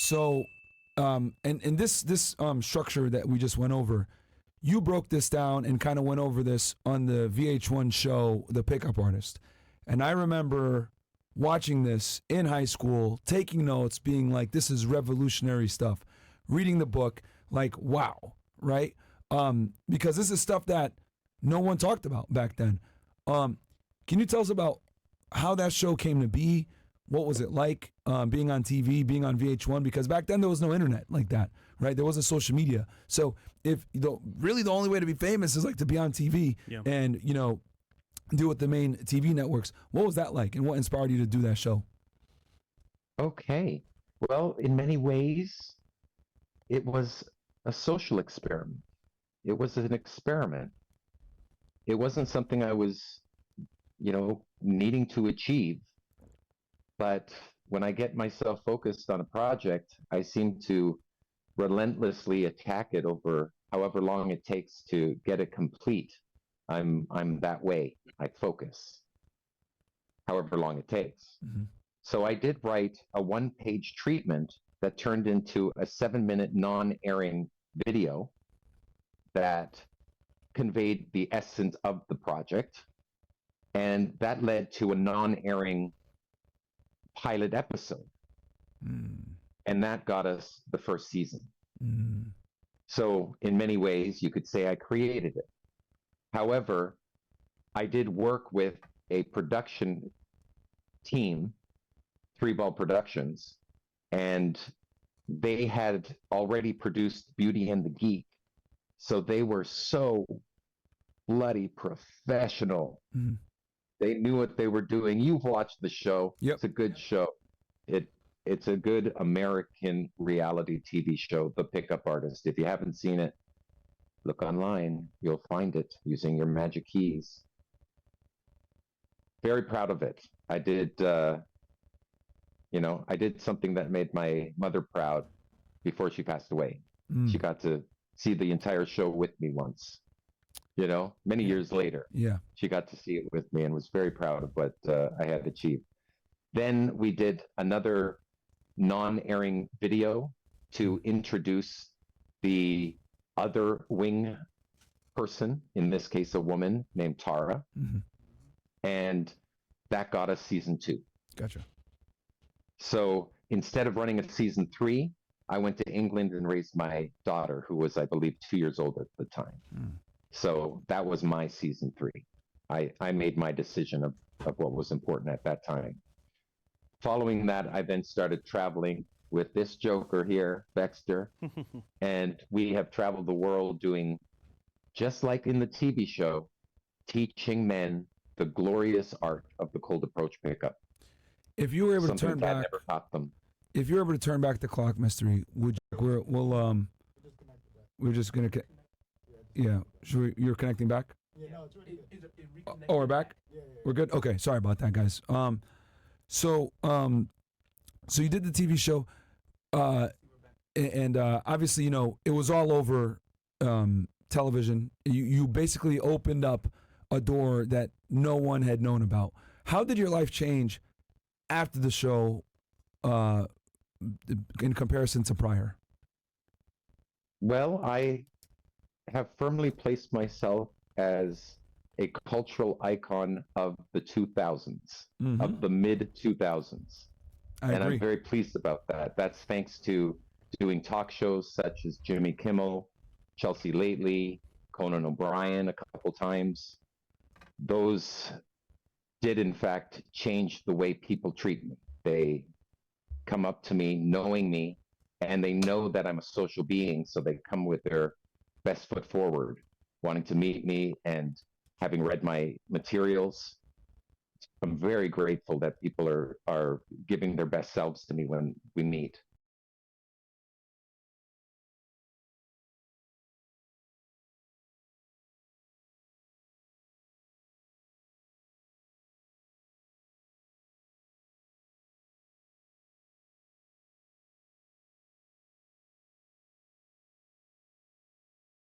So, and this structure that we just went over, you broke this down and kind of went over this on the VH1 show, The Pickup Artist. And I remember watching this in high school, taking notes, being like, this is revolutionary stuff. Reading the book, like, wow, right? Because this is stuff that no one talked about back then. Can you tell us about how that show came to be? What was it like being on TV, being on VH1? Because back then there was no internet like that, right? There wasn't social media. So if really the only way to be famous is like to be on TV and do with the main TV networks. What was that like, and what inspired you to do that show? Okay. Well, in many ways, it was a social experiment. It was an experiment. It wasn't something I was, needing to achieve. But when I get myself focused on a project, I seem to relentlessly attack it over however long it takes to get it complete. I'm that way. I focus, however long it takes. Mm-hmm. So I did write a one-page treatment that turned into a 7-minute non-airing video that conveyed the essence of the project. And that led to a non-airing pilot episode. And that got us the first season. So in many ways, you could say I created it. However, I did work with a production team, Three Ball Productions, and they had already produced Beauty and the Geek. So they were so bloody professional. They knew what they were doing. You've watched the show. Yep. It's a good show. It's a good American reality TV show, The Pickup Artist. If you haven't seen it, look online. You'll find it using your magic keys. Very proud of it. I did, I did something that made my mother proud before she passed away. She got to see the entire show with me once, many years later. Yeah. She got to see it with me and was very proud of what I had achieved. Then we did another non-airing video to introduce the other wing person, in this case a woman named Tara, and that got us season 2. Gotcha. So instead of running a season 3, I went to England and raised my daughter, who was, I believe, 2 years old at the time. So that was my season 3. I made my decision of what was important at that time. Following that, I then started traveling with this joker here, Baxter, and we have traveled the world doing, just like in the TV show, teaching men the glorious art of the cold approach pickup. If you were able to turn back, never taught them. If you were able to turn back the clock, Mystery, we're just gonna, you're connecting back. Yeah, no, it's really good. Oh, we're back. Yeah. We're good. Okay, sorry about that, guys. So you did the TV show, and obviously, it was all over television. You basically opened up a door that no one had known about. How did your life change after the show, in comparison to prior? Well, I have firmly placed myself as a cultural icon of the 2000s, of the mid-2000s. I agree. I'm very pleased about that. That's thanks to doing talk shows such as Jimmy Kimmel, Chelsea Lately, Conan O'Brien a couple times. Those did, in fact, change the way people treat me. They come up to me knowing me, and they know that I'm a social being, so they come with their best foot forward, wanting to meet me and having read my materials. I'm very grateful that people are giving their best selves to me when we meet.